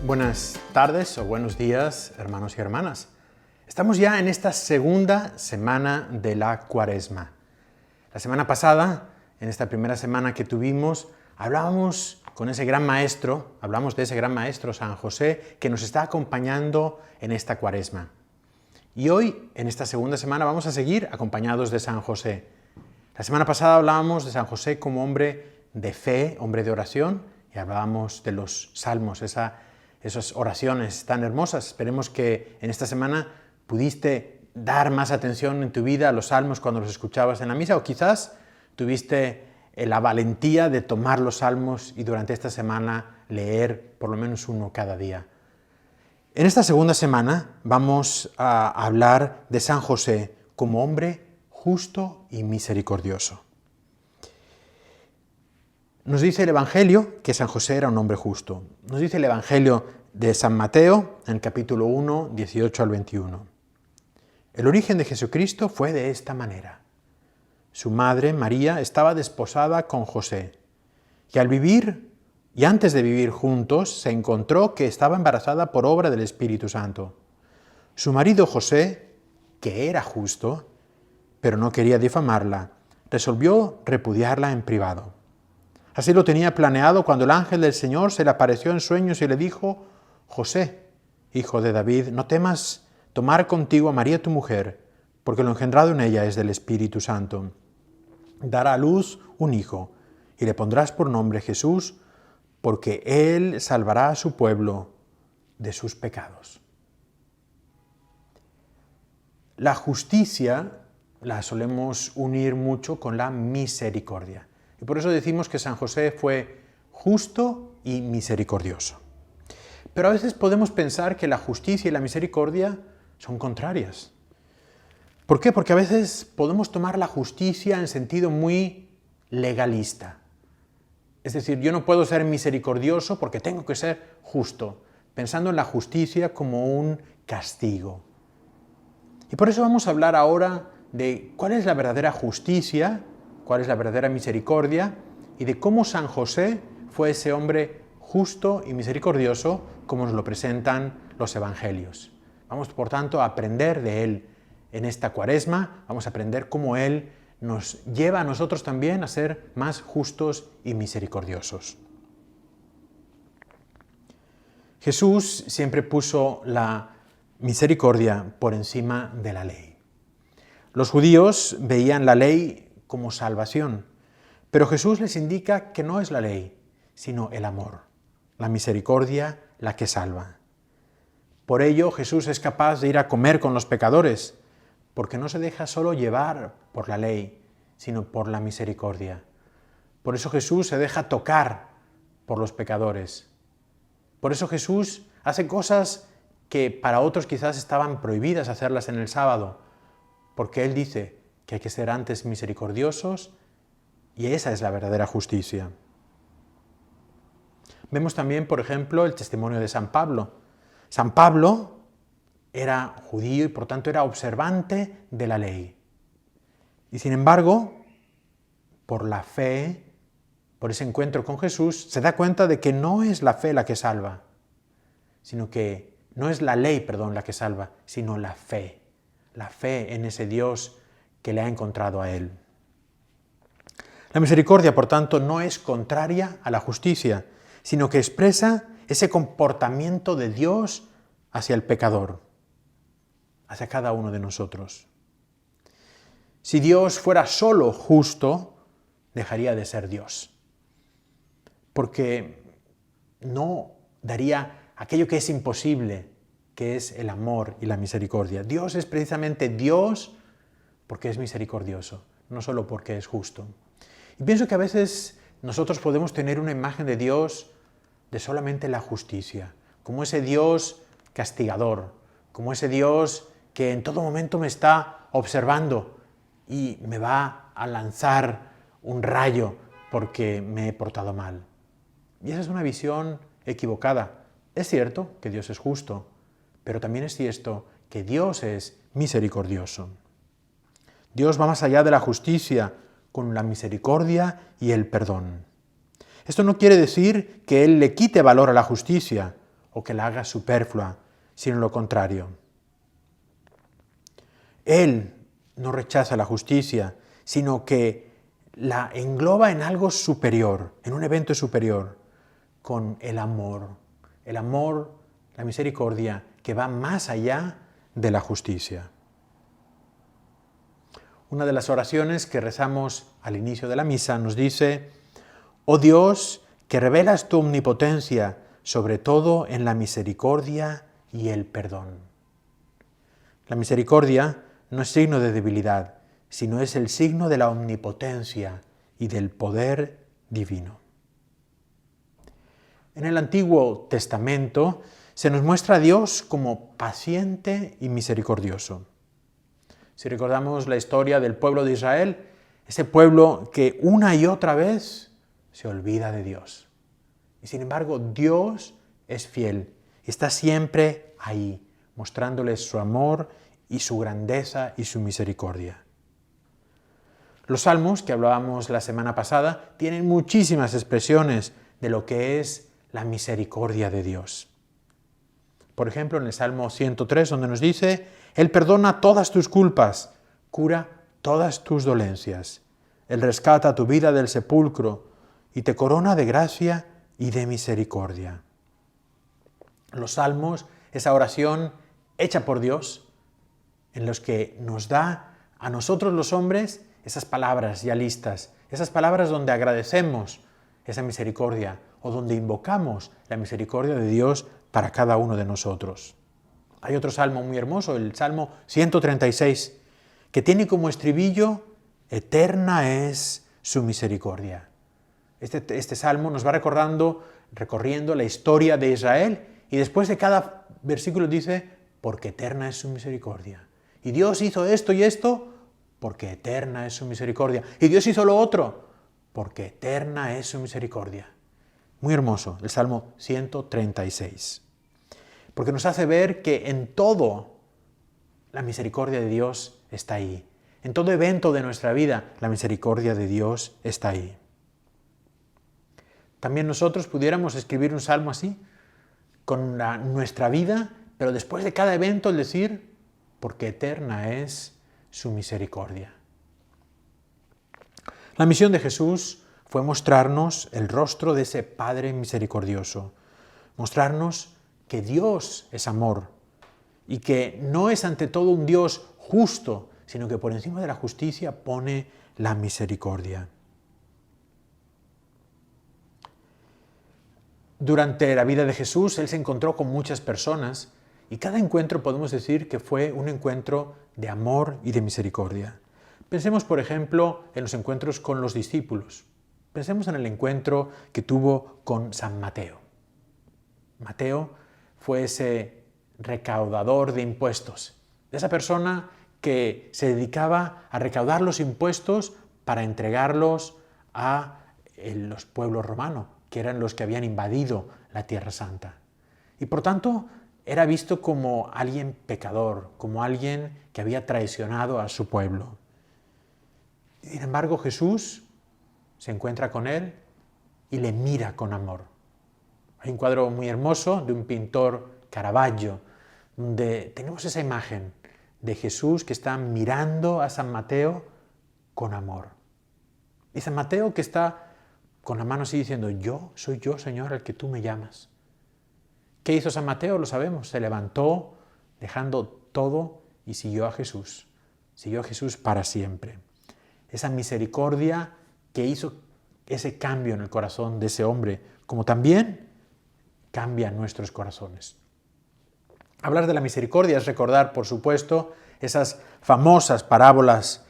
Buenas tardes o buenos días, hermanos y hermanas. Estamos ya en esta segunda semana de la Cuaresma. La semana pasada, en esta primera semana que tuvimos, hablamos de ese gran maestro San José, que nos está acompañando en esta Cuaresma. Y hoy, en esta segunda semana, vamos a seguir acompañados de San José. La semana pasada hablábamos de San José como hombre de fe, hombre de oración, y hablábamos de los salmos, esas oraciones tan hermosas. Esperemos que en esta semana pudiste dar más atención en tu vida a los salmos cuando los escuchabas en la misa, o quizás tuviste la valentía de tomar los salmos y durante esta semana leer por lo menos uno cada día. En esta segunda semana vamos a hablar de San José como hombre justo y misericordioso. Nos dice el Evangelio que San José era un hombre justo. Nos dice el Evangelio de San Mateo, en el capítulo 1, 18 al 21. El origen de Jesucristo fue de esta manera. Su madre, María, estaba desposada con José, y antes de vivir juntos, se encontró que estaba embarazada por obra del Espíritu Santo. Su marido José, que era justo, pero no quería difamarla, resolvió repudiarla en privado. Así lo tenía planeado cuando el ángel del Señor se le apareció en sueños y le dijo: José, hijo de David, no temas tomar contigo a María tu mujer, porque lo engendrado en ella es del Espíritu Santo. Dará a luz un hijo, y le pondrás por nombre Jesús, porque él salvará a su pueblo de sus pecados. La justicia la solemos unir mucho con la misericordia. Y por eso decimos que San José fue justo y misericordioso. Pero a veces podemos pensar que la justicia y la misericordia son contrarias. ¿Por qué? Porque a veces podemos tomar la justicia en sentido muy legalista. Es decir, yo no puedo ser misericordioso porque tengo que ser justo, pensando en la justicia como un castigo. Y por eso vamos a hablar ahora de cuál es la verdadera justicia, cuál es la verdadera misericordia y de cómo San José fue ese hombre justo y misericordioso como nos lo presentan los evangelios. Vamos, por tanto, a aprender de él en esta Cuaresma, vamos a aprender cómo él nos lleva a nosotros también a ser más justos y misericordiosos. Jesús siempre puso la misericordia por encima de la ley. Los judíos veían la ley como salvación, pero Jesús les indica que no es la ley, sino el amor, la misericordia, la que salva. Por ello Jesús es capaz de ir a comer con los pecadores, porque no se deja solo llevar por la ley, sino por la misericordia. Por eso Jesús se deja tocar por los pecadores. Por eso Jesús hace cosas que para otros quizás estaban prohibidas hacerlas en el sábado, porque Él dice que hay que ser antes misericordiosos, y esa es la verdadera justicia. Vemos también, por ejemplo, el testimonio de San Pablo. San Pablo era judío y por tanto era observante de la ley. Y sin embargo, por la fe, por ese encuentro con Jesús, se da cuenta de que no es la fe la que salva, sino que no es la ley, la que salva, sino la fe en ese Dios que le ha encontrado a él. La misericordia, por tanto, no es contraria a la justicia, sino que expresa ese comportamiento de Dios hacia el pecador, hacia cada uno de nosotros. Si Dios fuera solo justo, dejaría de ser Dios, porque no daría aquello que es imposible, que es el amor y la misericordia. Dios es precisamente Dios porque es misericordioso, no solo porque es justo. Y pienso que a veces nosotros podemos tener una imagen de Dios de solamente la justicia, como ese Dios castigador, como ese Dios que en todo momento me está observando y me va a lanzar un rayo porque me he portado mal. Y esa es una visión equivocada. Es cierto que Dios es justo, pero también es cierto que Dios es misericordioso. Dios va más allá de la justicia con la misericordia y el perdón. Esto no quiere decir que Él le quite valor a la justicia o que la haga superflua, sino lo contrario. Él no rechaza la justicia, sino que la engloba en algo superior, en un evento superior, con el amor. El amor, la misericordia, que va más allá de la justicia. Una de las oraciones que rezamos al inicio de la misa nos dice: «Oh Dios, que revelas tu omnipotencia, sobre todo en la misericordia y el perdón». La misericordia no es signo de debilidad, sino es el signo de la omnipotencia y del poder divino. En el Antiguo Testamento se nos muestra a Dios como paciente y misericordioso. Si recordamos la historia del pueblo de Israel, ese pueblo que una y otra vez se olvida de Dios. Y sin embargo, Dios es fiel y está siempre ahí, mostrándoles su amor y su grandeza y su misericordia. Los salmos que hablábamos la semana pasada tienen muchísimas expresiones de lo que es la misericordia de Dios. Por ejemplo, en el Salmo 103, donde nos dice: Él perdona todas tus culpas, cura todas tus dolencias. Él rescata tu vida del sepulcro y te corona de gracia y de misericordia. Los salmos, esa oración hecha por Dios, en los que nos da a nosotros los hombres esas palabras ya listas, esas palabras donde agradecemos esa misericordia o donde invocamos la misericordia de Dios para cada uno de nosotros. Hay otro salmo muy hermoso, el Salmo 136, que tiene como estribillo: eterna es su misericordia. Este salmo nos va recorriendo la historia de Israel, y después de cada versículo dice: porque eterna es su misericordia. Y Dios hizo esto y esto porque eterna es su misericordia. Y Dios hizo lo otro porque eterna es su misericordia. Muy hermoso el Salmo 136. Porque nos hace ver que en todo la misericordia de Dios está ahí. En todo evento de nuestra vida, la misericordia de Dios está ahí. También nosotros pudiéramos escribir un salmo así, con nuestra vida, pero después de cada evento el decir: porque eterna es su misericordia. La misión de Jesús fue mostrarnos el rostro de ese Padre misericordioso, mostrarnos que Dios es amor y que no es ante todo un Dios justo, sino que por encima de la justicia pone la misericordia. Durante la vida de Jesús, Él se encontró con muchas personas y cada encuentro podemos decir que fue un encuentro de amor y de misericordia. Pensemos, por ejemplo, en los encuentros con los discípulos. Pensemos en el encuentro que tuvo con San Mateo. Mateo fue ese recaudador de impuestos, esa persona que se dedicaba a recaudar los impuestos para entregarlos a los pueblos romanos, que eran los que habían invadido la Tierra Santa. Y por tanto, era visto como alguien pecador, como alguien que había traicionado a su pueblo. Sin embargo, Jesús se encuentra con él y le mira con amor. Hay un cuadro muy hermoso de un pintor, Caravaggio, donde tenemos esa imagen de Jesús que está mirando a San Mateo con amor. Y San Mateo que está con la mano así diciendo: soy yo, Señor, al que tú me llamas. ¿Qué hizo San Mateo? Lo sabemos. Se levantó dejando todo y siguió a Jesús. Siguió a Jesús para siempre. Esa misericordia que hizo ese cambio en el corazón de ese hombre, como también cambia nuestros corazones. Hablar de la misericordia es recordar, por supuesto, esas famosas parábolas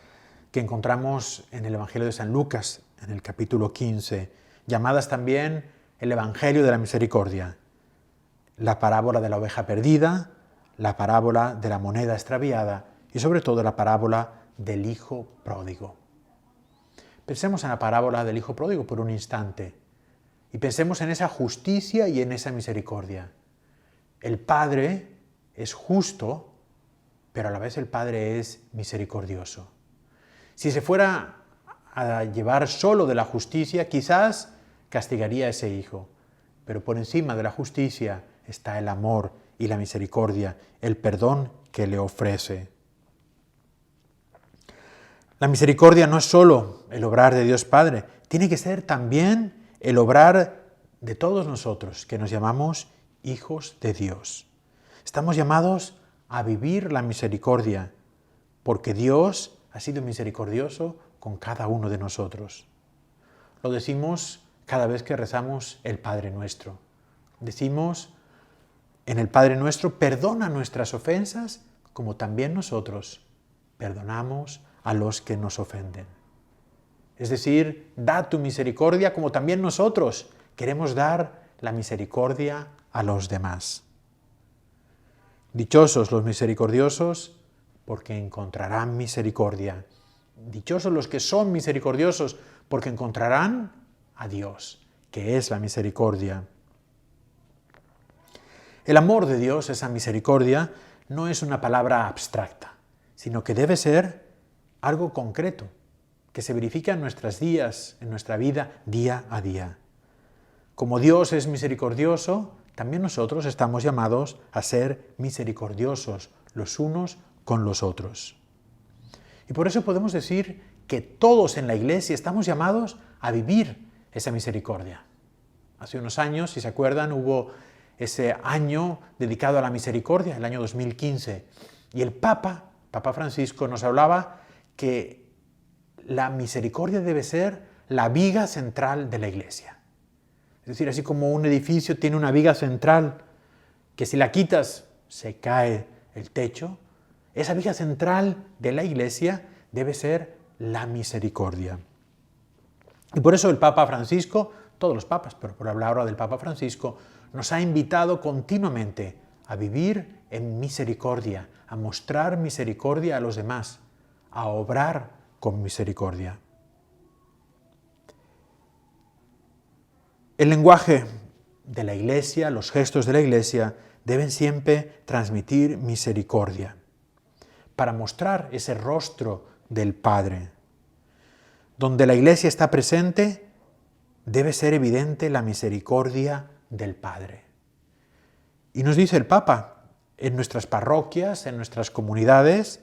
que encontramos en el Evangelio de San Lucas, en el capítulo 15, llamadas también el Evangelio de la Misericordia. La parábola de la oveja perdida, la parábola de la moneda extraviada y sobre todo la parábola del hijo pródigo. Pensemos en la parábola del hijo pródigo por un instante y pensemos en esa justicia y en esa misericordia. El Padre es justo, pero a la vez el Padre es misericordioso. Si se fuera a llevar solo de la justicia, quizás castigaría a ese hijo, pero por encima de la justicia está el amor y la misericordia, el perdón que le ofrece. La misericordia no es solo el obrar de Dios Padre, tiene que ser también el obrar de todos nosotros, que nos llamamos hijos de Dios. Estamos llamados a vivir la misericordia, porque Dios ha sido misericordioso con cada uno de nosotros. Lo decimos cada vez que rezamos el Padre Nuestro. Decimos en el Padre Nuestro, perdona nuestras ofensas, como también nosotros perdonamos a los que nos ofenden. Es decir, da tu misericordia como también nosotros queremos dar la misericordia a los demás. Dichosos los misericordiosos, porque encontrarán misericordia. Dichosos los que son misericordiosos, porque encontrarán a Dios, que es la misericordia. El amor de Dios, esa misericordia, no es una palabra abstracta, sino que debe ser algo concreto, que se verifica en nuestros días, en nuestra vida, día a día. Como Dios es misericordioso, también nosotros estamos llamados a ser misericordiosos los unos con los otros. Y por eso podemos decir que todos en la Iglesia estamos llamados a vivir esa misericordia. Hace unos años, si se acuerdan, hubo ese año dedicado a la misericordia, el año 2015, y el Papa Francisco, nos hablaba que la misericordia debe ser la viga central de la Iglesia. Es decir, así como un edificio tiene una viga central que si la quitas se cae el techo, esa viga central de la Iglesia debe ser la misericordia. Y por eso el Papa Francisco, todos los papas, pero por hablar ahora del Papa Francisco, nos ha invitado continuamente a vivir en misericordia, a mostrar misericordia a los demás, a obrar con misericordia. El lenguaje de la Iglesia, los gestos de la Iglesia, deben siempre transmitir misericordia, para mostrar ese rostro del Padre. Donde la Iglesia está presente, debe ser evidente la misericordia del Padre. Y nos dice el Papa, en nuestras parroquias, en nuestras comunidades,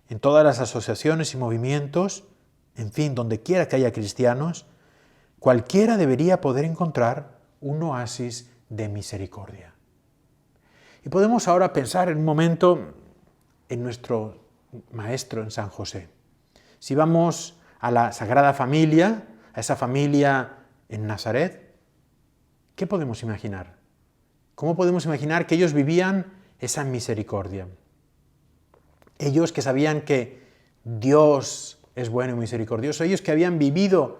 en todas las asociaciones y movimientos, en fin, donde quiera que haya cristianos, cualquiera debería poder encontrar un oasis de misericordia. Y podemos ahora pensar en un momento en nuestro Maestro, en San José. Si vamos a la Sagrada Familia, a esa familia en Nazaret, ¿qué podemos imaginar? ¿Cómo podemos imaginar que ellos vivían esa misericordia? Ellos que sabían que Dios es bueno y misericordioso, ellos que habían vivido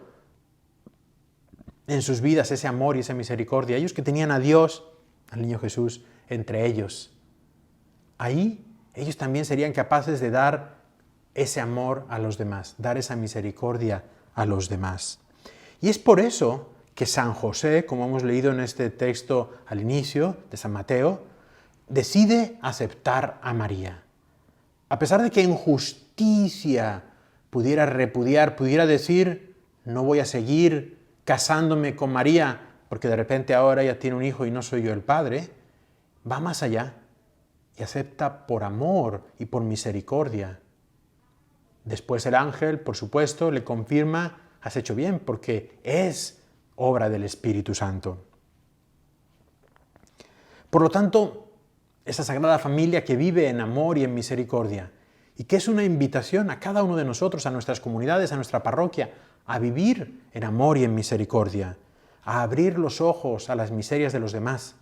en sus vidas ese amor y esa misericordia, ellos que tenían a Dios, al niño Jesús, entre ellos. Ahí ellos también serían capaces de dar ese amor a los demás, dar esa misericordia a los demás. Y es por eso que San José, como hemos leído en este texto al inicio de San Mateo, decide aceptar a María. A pesar de que en justicia pudiera repudiar, pudiera decir, no voy a seguir casándome con María, porque de repente ahora ella tiene un hijo y no soy yo el padre, va más allá y acepta por amor y por misericordia. Después el ángel, por supuesto, le confirma, has hecho bien, porque es obra del Espíritu Santo. Por lo tanto, esa Sagrada Familia que vive en amor y en misericordia, y que es una invitación a cada uno de nosotros, a nuestras comunidades, a nuestra parroquia, a vivir en amor y en misericordia, a abrir los ojos a las miserias de los demás,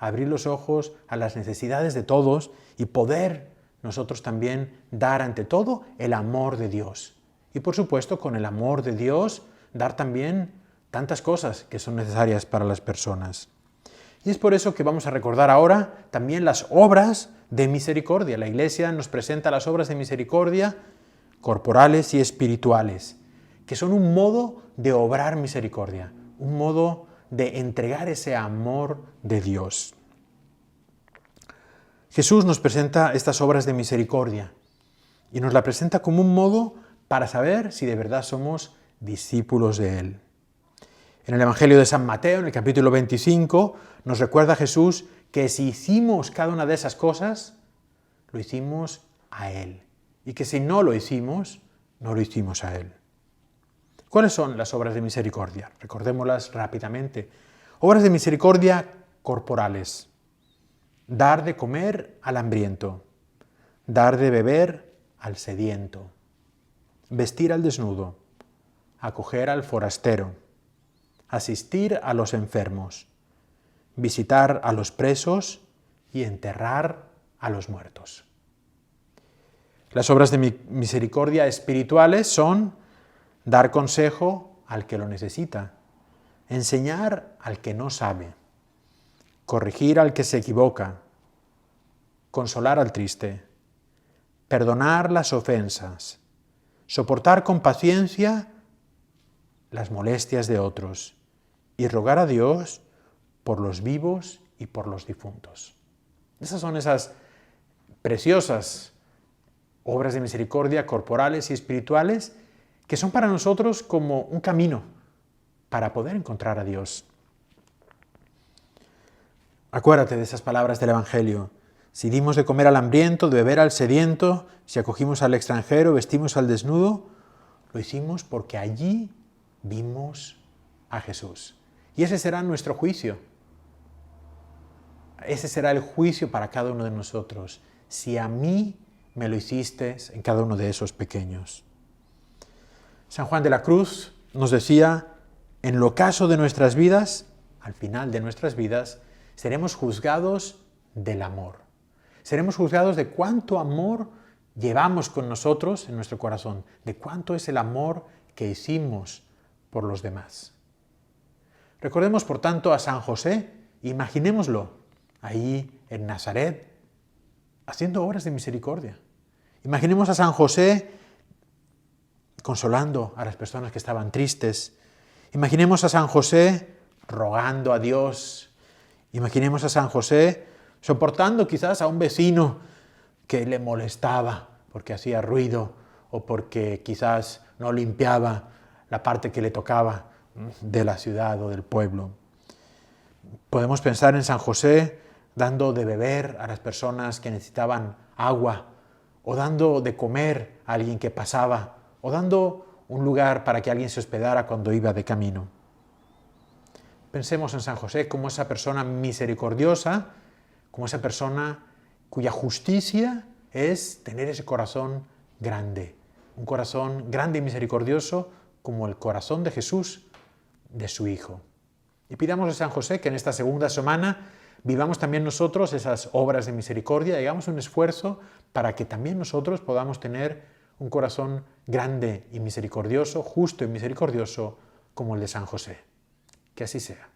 a abrir los ojos a las necesidades de todos y poder nosotros también dar ante todo el amor de Dios. Y por supuesto, con el amor de Dios, dar también tantas cosas que son necesarias para las personas. Y es por eso que vamos a recordar ahora también las obras de misericordia. La Iglesia nos presenta las obras de misericordia corporales y espirituales, que son un modo de obrar misericordia, un modo de entregar ese amor de Dios. Jesús nos presenta estas obras de misericordia y nos la presenta como un modo para saber si de verdad somos discípulos de Él. En el Evangelio de San Mateo, en el capítulo 25, nos recuerda Jesús que si hicimos cada una de esas cosas, lo hicimos a Él. Y que si no lo hicimos, no lo hicimos a Él. ¿Cuáles son las obras de misericordia? Recordémoslas rápidamente. Obras de misericordia corporales. Dar de comer al hambriento. Dar de beber al sediento. Vestir al desnudo. Acoger al forastero. Asistir a los enfermos. Visitar a los presos y enterrar a los muertos. Las obras de misericordia espirituales son dar consejo al que lo necesita, enseñar al que no sabe, corregir al que se equivoca, consolar al triste, perdonar las ofensas, soportar con paciencia las molestias de otros y rogar a Dios por los vivos y por los difuntos. Esas son esas preciosas obras de misericordia corporales y espirituales que son para nosotros como un camino para poder encontrar a Dios. Acuérdate de esas palabras del Evangelio. Si dimos de comer al hambriento, de beber al sediento, si acogimos al extranjero, vestimos al desnudo, lo hicimos porque allí vimos a Jesús. Y ese será nuestro juicio. Ese será el juicio para cada uno de nosotros. Si a mí me lo hiciste en cada uno de esos pequeños. San Juan de la Cruz nos decía, en el ocaso de nuestras vidas, al final de nuestras vidas, seremos juzgados del amor. Seremos juzgados de cuánto amor llevamos con nosotros en nuestro corazón, de cuánto es el amor que hicimos por los demás. Recordemos, por tanto, a San José, imaginémoslo, ahí en Nazaret, haciendo obras de misericordia. Imaginemos a San José consolando a las personas que estaban tristes. Imaginemos a San José rogando a Dios. Imaginemos a San José soportando quizás a un vecino que le molestaba porque hacía ruido o porque quizás no limpiaba la parte que le tocaba de la ciudad o del pueblo. Podemos pensar en San José dando de beber a las personas que necesitaban agua, o dando de comer a alguien que pasaba, o dando un lugar para que alguien se hospedara cuando iba de camino. Pensemos en San José como esa persona misericordiosa, como esa persona cuya justicia es tener ese corazón grande, un corazón grande y misericordioso como el corazón de Jesús, de su Hijo. Y pidamos a San José que en esta segunda semana vivamos también nosotros esas obras de misericordia y hagamos un esfuerzo para que también nosotros podamos tener un corazón grande y misericordioso, justo y misericordioso como el de San José. Que así sea.